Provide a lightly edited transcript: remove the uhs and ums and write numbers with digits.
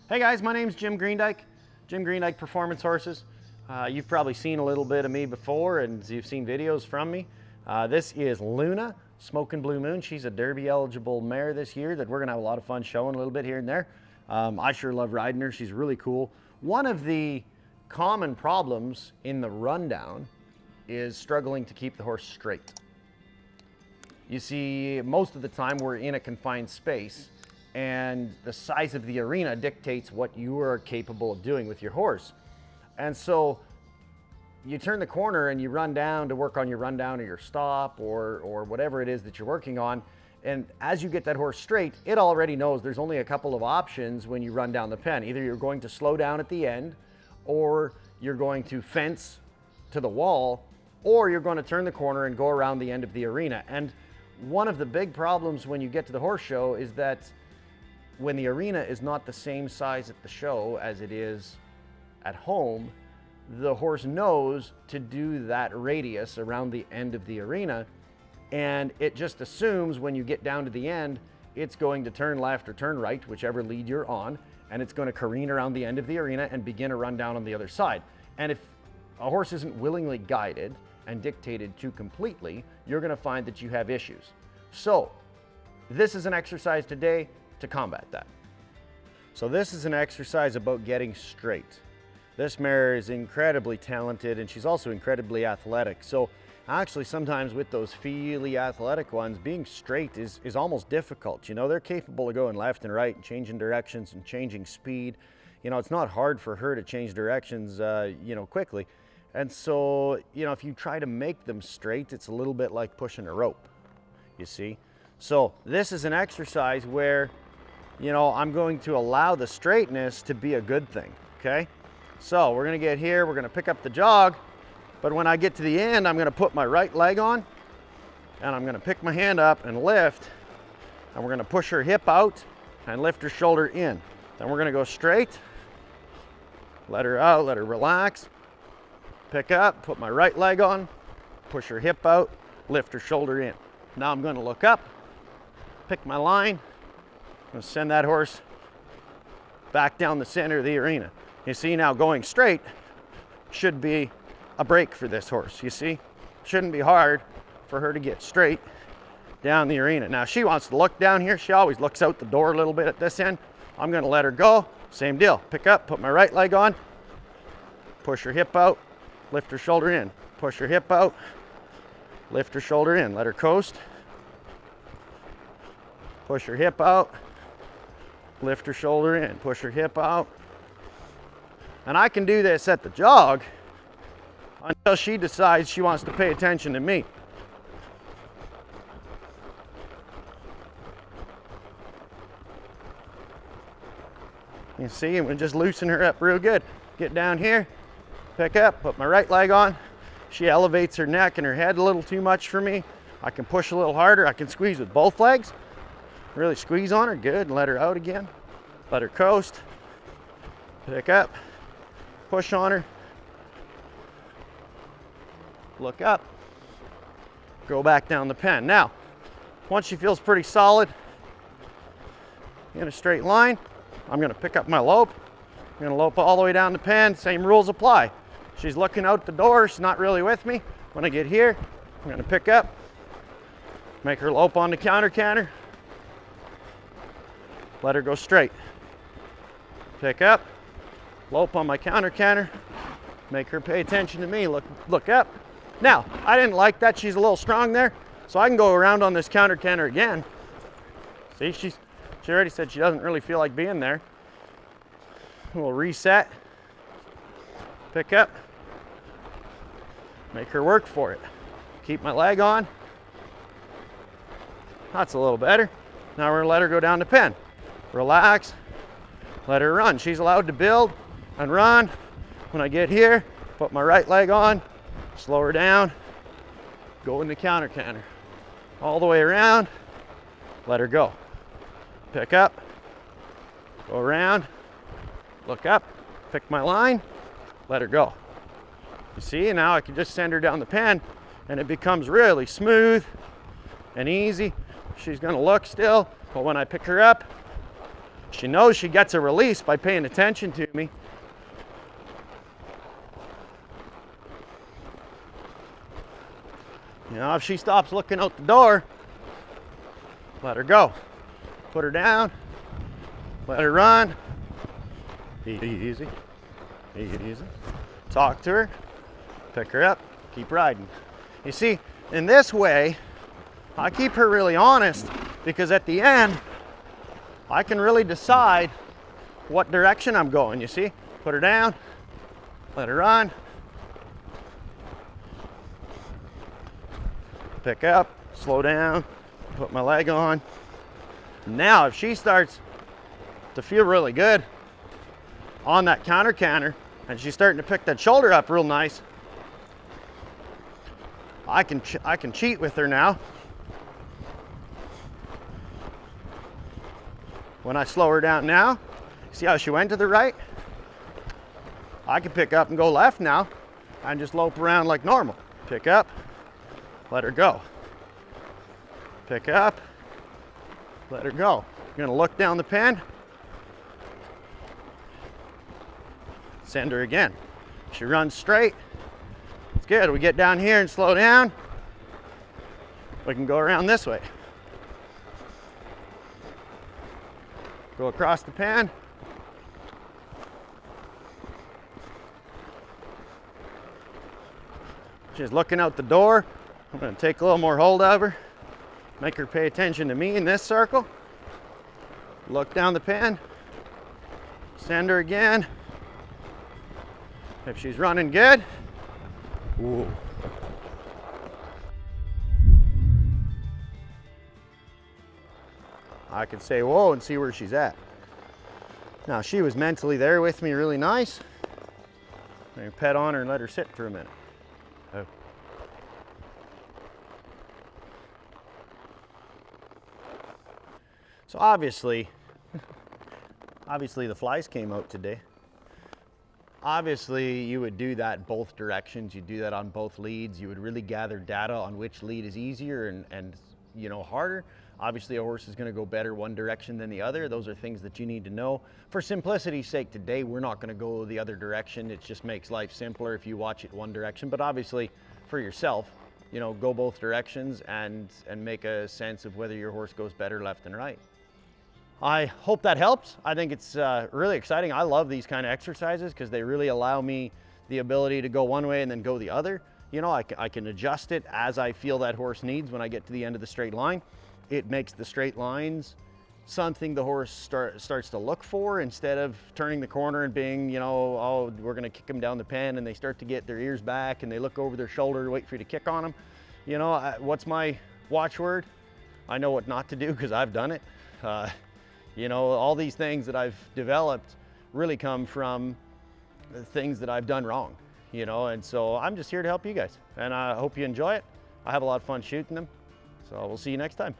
Hey guys, my name's Jim Greendyke, Jim Greendyke Performance Horses. You've probably seen a little bit of me before and you've seen videos from me. This is Luna, Smoknbluemoon. She's a Derby eligible mare this year that we're gonna have a lot of fun showing a little bit here and there. I sure love riding her, she's really cool. One of the common problems in the rundown is struggling to keep the horse straight. You see, most of the time we're in a confined space and the size of the arena dictates what you are capable of doing with your horse. And so you turn the corner and you run down to work on your rundown or your stop or whatever it is that you're working on. And as you get that horse straight, it already knows there's only a couple of options when you run down the pen. Either you're going to slow down at the end, or you're going to fence to the wall, or you're going to turn the corner and go around the end of the arena. And one of the big problems when you get to the horse show is that when the arena is not the same size at the show as it is at home, the horse knows to do that radius around the end of the arena, and it just assumes when you get down to the end, it's going to turn left or turn right, whichever lead you're on, and it's going to careen around the end of the arena and begin a run down on the other side. And if a horse isn't willingly guided and dictated to completely, you're going to find that you have issues. So this is an exercise today to combat that. So this is an exercise about getting straight. This mare is incredibly talented and she's also incredibly athletic. So actually sometimes with those feely athletic ones, being straight is almost difficult. You know, they're capable of going left and right and changing directions and changing speed. You know, it's not hard for her to change directions, quickly. And so, if you try to make them straight, it's a little bit like pushing a rope, you see? So this is an exercise where I'm going to allow the straightness to be a good thing, okay? So we're gonna get here, we're gonna pick up the jog, but when I get to the end, I'm gonna put my right leg on, and I'm gonna pick my hand up and lift, and we're gonna push her hip out and lift her shoulder in. Then we're gonna go straight, let her out, let her relax, pick up, put my right leg on, push her hip out, lift her shoulder in. Now I'm gonna look up, pick my line, I'm gonna send that horse back down the center of the arena. You see, now going straight should be a break for this horse, you see? Shouldn't be hard for her to get straight down the arena. Now she wants to look down here. She always looks out the door a little bit at this end. I'm gonna let her go. Same deal, pick up, put my right leg on, push her hip out, lift her shoulder in, push her hip out, lift her shoulder in, let her coast, push her hip out, lift her shoulder in, push her hip out. And I can do this at the jog until she decides she wants to pay attention to me. You see, and we just loosen her up real good. Get down here, pick up, put my right leg on. She elevates her neck and her head a little too much for me. I can push a little harder. I can squeeze with both legs. Really squeeze on her, good, and let her out again. Let her coast, pick up, push on her, look up, go back down the pen. Now, once she feels pretty solid in a straight line, I'm gonna pick up my lope. I'm gonna lope all the way down the pen, same rules apply. She's looking out the door, she's not really with me. When I get here, I'm gonna pick up, make her lope on the counter canter, let her go straight. Pick up, lope on my counter canter, make her pay attention to me, look up. Now, I didn't like that, she's a little strong there, so I can go around on this counter canter again. See, she already said she doesn't really feel like being there. We'll reset, pick up, make her work for it. Keep my leg on. That's a little better. Now we're gonna let her go down the pen. Relax, let her run. She's allowed to build and run. When I get here, put my right leg on, slow her down, go in the counter canter. All the way around, let her go. Pick up, go around, look up, pick my line, let her go. You see, now I can just send her down the pen and it becomes really smooth and easy. She's gonna look still, but when I pick her up, She knows she gets a release by paying attention to me. You know, if she stops looking out the door, let her go. Put her down, let her run. Easy, easy. Talk to her, pick her up, keep riding. You see, in this way, I keep her really honest, because at the end, I can really decide what direction I'm going, you see? Put her down, let her run, pick up, slow down, put my leg on. Now, if she starts to feel really good on that counter canter, and she's starting to pick that shoulder up real nice, I can cheat with her now. When I slow her down now, see how she went to the right? I can pick up and go left now and just lope around like normal. Pick up, let her go. Pick up, let her go. You're gonna look down the pen, send her again. She runs straight. It's good. We get down here and slow down. We can go around this way. Go across the pen. She's looking out the door. I'm going to take a little more hold of her. Make her pay attention to me in this circle. Look down the pen. Send her again. If she's running good. Ooh. I can say whoa and see where she's at. Now she was mentally there with me really nice. I'm going to pet on her and let her sit for a minute. Oh. So obviously the flies came out today. Obviously you would do that both directions. You do that on both leads. You would really gather data on which lead is easier and you know, harder. Obviously a horse is going to go better one direction than the other. Those are things that you need to know. For simplicity's sake today, we're not going to go the other direction. It just makes life simpler if you watch it one direction. But obviously for yourself, you know, go both directions and make a sense of whether your horse goes better left and right. I hope that helps. I think it's really exciting. I love these kind of exercises because they really allow me the ability to go one way and then go the other. You know, I can adjust it as I feel that horse needs when I get to the end of the straight line. It makes the straight lines something the horse starts to look for instead of turning the corner and being, you know, oh, we're going to kick them down the pen, and they start to get their ears back and they look over their shoulder to wait for you to kick on them. You know, what's my watchword? I know what not to do because I've done it. You know, all these things that I've developed really come from the things that I've done wrong, you know, and so I'm just here to help you guys, and I hope you enjoy it. I have a lot of fun shooting them, so we'll see you next time.